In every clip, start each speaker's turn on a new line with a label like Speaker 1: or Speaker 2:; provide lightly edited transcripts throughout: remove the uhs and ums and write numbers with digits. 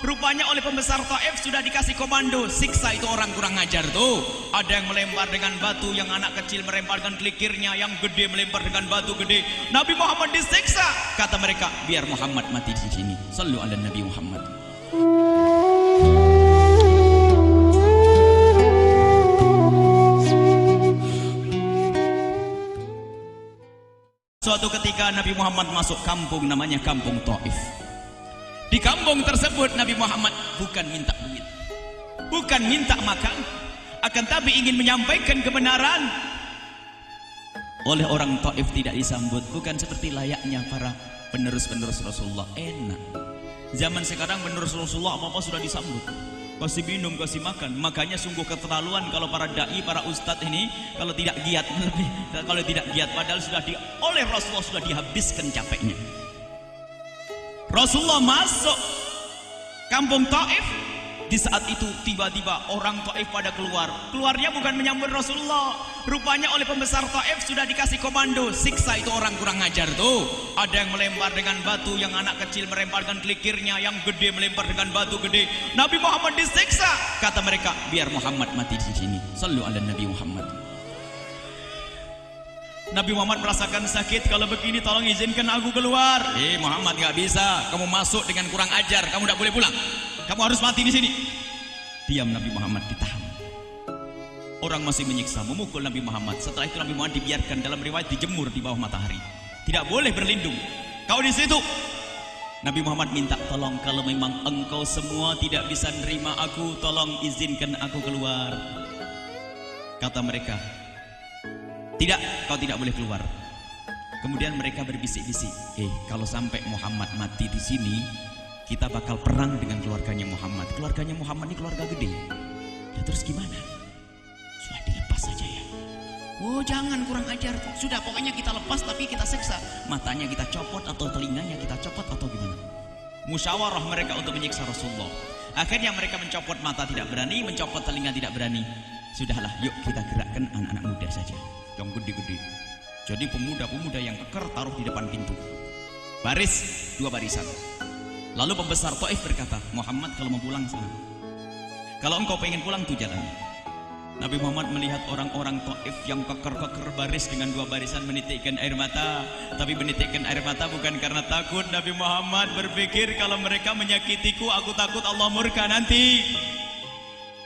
Speaker 1: Rupanya oleh pembesar Taif sudah dikasih komando, siksa itu orang kurang ajar tuh. Ada yang melempar dengan batu, yang anak kecil melemparkan klikirnya, yang gede melempar dengan batu gede. Nabi Muhammad disiksa. Kata mereka, biar Muhammad mati di sini. Sallu ala Nabi Muhammad. Suatu ketika Nabi Muhammad masuk kampung namanya kampung Taif. Di kampung tersebut Nabi Muhammad bukan minta duit, bukan minta makan, akan tapi ingin menyampaikan kebenaran. Oleh orang Taif tidak disambut, bukan seperti layaknya para penerus-penerus Rasulullah. Enak. Zaman sekarang penerus Rasulullah apa-apa sudah disambut, kasih minum, kasih makan. Makanya sungguh keterlaluan kalau para dai, para ustadz ini kalau tidak giat, kalau tidak giat, padahal sudah oleh Rasulullah sudah dihabiskan capeknya. Rasulullah masuk kampung Taif. Di saat itu tiba-tiba orang Taif pada keluar. Keluarnya bukan menyambut Rasulullah. Rupanya oleh pembesar Taif sudah dikasih komando, siksa itu orang kurang ajar tuh. Ada yang melempar dengan batu, yang anak kecil melemparkan klikirnya, yang gede melempar dengan batu gede. Nabi Muhammad disiksa. Kata mereka, biar Muhammad mati di sini. Sallu ala Nabi Muhammad. Nabi Muhammad merasakan sakit. Kalau begini tolong izinkan aku keluar. Muhammad gak bisa, kamu masuk dengan kurang ajar, kamu tidak boleh pulang, kamu harus mati di sini. Diam Nabi Muhammad, ditahan. Orang masih menyiksa, memukul Nabi Muhammad. Setelah itu Nabi Muhammad dibiarkan, dalam riwayat dijemur di bawah matahari, tidak boleh berlindung. Kau di situ. Nabi Muhammad minta tolong, kalau memang engkau semua tidak bisa nerima aku, tolong izinkan aku keluar. Kata mereka, tidak, kau tidak boleh keluar. Kemudian mereka berbisik-bisik, kalau sampai Muhammad mati di sini, kita bakal perang dengan keluarganya Muhammad. Keluarganya Muhammad ini keluarga gede. Ya terus gimana? Sudah dilepas saja ya. Oh jangan, kurang ajar. Sudah pokoknya kita lepas tapi kita seksa. Matanya kita copot atau telinganya kita copot atau gimana? Musyawarah mereka untuk menyiksa Rasulullah. Akhirnya mereka mencopot mata tidak berani, mencopot telinga tidak berani. Sudahlah, yuk kita gerakkan anak-anak muda saja, yang gede-gede. Jadi pemuda-pemuda yang keker taruh di depan pintu. Baris, 2 barisan. Lalu pembesar Taif berkata, Muhammad kalau mau pulang sana. Kalau engkau pengen pulang tuh jalan. Nabi Muhammad melihat orang-orang Taif yang keker-keker baris dengan 2 barisan menitikkan air mata. Tapi menitikkan air mata bukan karena takut. Nabi Muhammad berpikir kalau mereka menyakitiku, aku takut Allah murka nanti.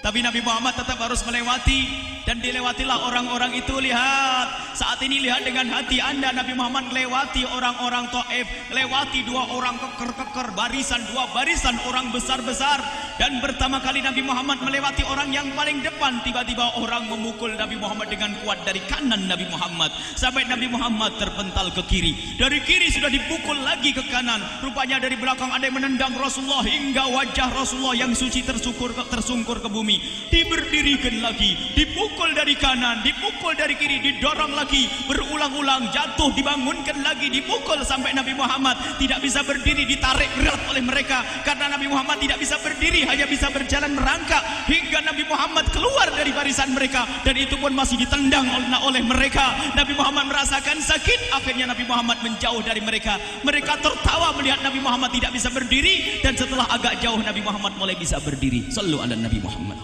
Speaker 1: Tapi Nabi Muhammad tetap harus melewati. Dan dilewatilah orang-orang itu. Lihat, saat ini lihat dengan hati anda, Nabi Muhammad melewati orang-orang Taif, lewati 2 orang keker-keker barisan, 2 barisan orang besar-besar. Dan pertama kali Nabi Muhammad melewati orang yang paling depan, tiba-tiba orang memukul Nabi Muhammad dengan kuat dari kanan Nabi Muhammad, sampai Nabi Muhammad terpental ke kiri. Dari kiri sudah dipukul lagi ke kanan. Rupanya dari belakang ada yang menendang Rasulullah, hingga wajah Rasulullah yang suci tersungkur ke bumi. Diberdirikan lagi, dipukul dari kanan, dipukul dari kiri, didorong lagi, berulang-ulang, jatuh, dibangunkan lagi, dipukul sampai Nabi Muhammad tidak bisa berdiri, ditarik erat oleh mereka. Karena Nabi Muhammad tidak bisa berdiri, hanya bisa berjalan merangkak, hingga Nabi Muhammad keluar dari barisan mereka, dan itu pun masih ditendang oleh mereka. Nabi Muhammad merasakan sakit. Akhirnya Nabi Muhammad menjauh dari mereka. Mereka tertawa melihat Nabi Muhammad tidak bisa berdiri, dan setelah agak jauh Nabi Muhammad mulai bisa berdiri. Sallu ala Nabi Muhammad.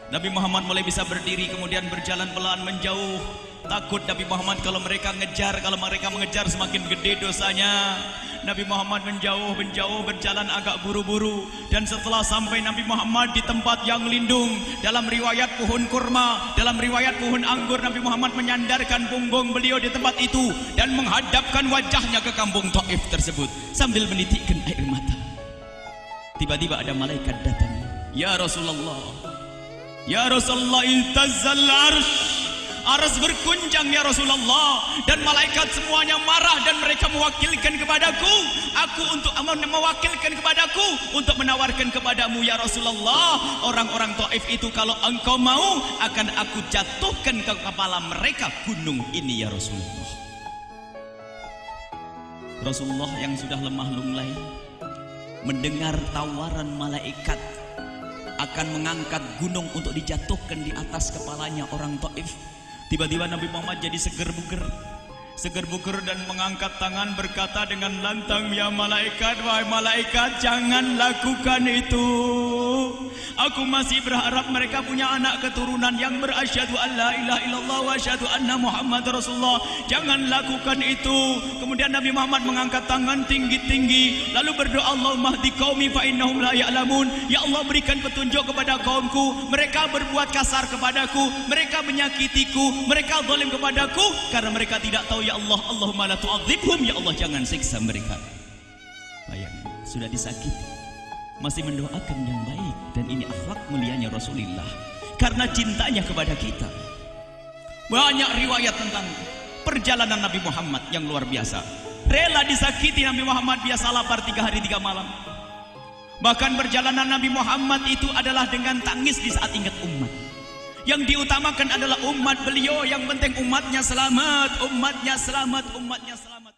Speaker 1: Nabi Muhammad mulai bisa berdiri, kemudian berjalan pelan menjauh. Takut Nabi Muhammad kalau mereka mengejar semakin gede dosanya. Nabi Muhammad menjauh, berjalan agak buru-buru. Dan setelah sampai Nabi Muhammad di tempat yang lindung, dalam riwayat pohon kurma, dalam riwayat pohon anggur, Nabi Muhammad menyandarkan punggung beliau di tempat itu dan menghadapkan wajahnya ke kampung Taif tersebut sambil menitikkan air mata. Tiba-tiba ada malaikat datang. Ya Rasulullah, ya Rasulullah, iltazzal arsh. Aras berguncang ya Rasulullah, dan malaikat semuanya marah, dan mereka mewakilkan kepadaku, untuk menawarkan kepadamu ya Rasulullah, orang-orang Taif itu kalau engkau mau akan aku jatuhkan ke kepala mereka gunung ini ya Rasulullah. Rasulullah yang sudah lemah lunglai mendengar tawaran malaikat akan mengangkat gunung untuk dijatuhkan di atas kepalanya orang Taif. Tiba-tiba Nabi Muhammad jadi seger buger. seger buker dan mengangkat tangan berkata dengan lantang, ya malaikat, wahai malaikat, jangan lakukan itu. Aku masih berharap mereka punya anak keturunan yang berasyhadu an la ilaha illallah wa asyhadu anna Muhammad Rasulullah. Jangan lakukan itu. Kemudian Nabi Muhammad mengangkat tangan tinggi-tinggi lalu berdoa, Allahumma hdi qaumi fa innahum la ya'lamun. Ya Allah, berikan petunjuk kepada kaumku, mereka berbuat kasar kepadaku, mereka menyakitiku, mereka zalim kepadaku karena mereka tidak tahu. Ya Allah, Allahumma la tu'adzibhum, ya Allah jangan siksa mereka. Bayangkan, sudah disakiti masih mendoakan yang baik, dan ini akhlak mulianya Rasulullah karena cintanya kepada kita. Banyak riwayat tentang perjalanan Nabi Muhammad yang luar biasa. Rela disakiti Nabi Muhammad, dia lapar 3 hari 3 malam. Bahkan perjalanan Nabi Muhammad itu adalah dengan tangis di saat ingat umat. Yang diutamakan adalah umat beliau, yang penting umatnya selamat, umatnya selamat, umatnya selamat.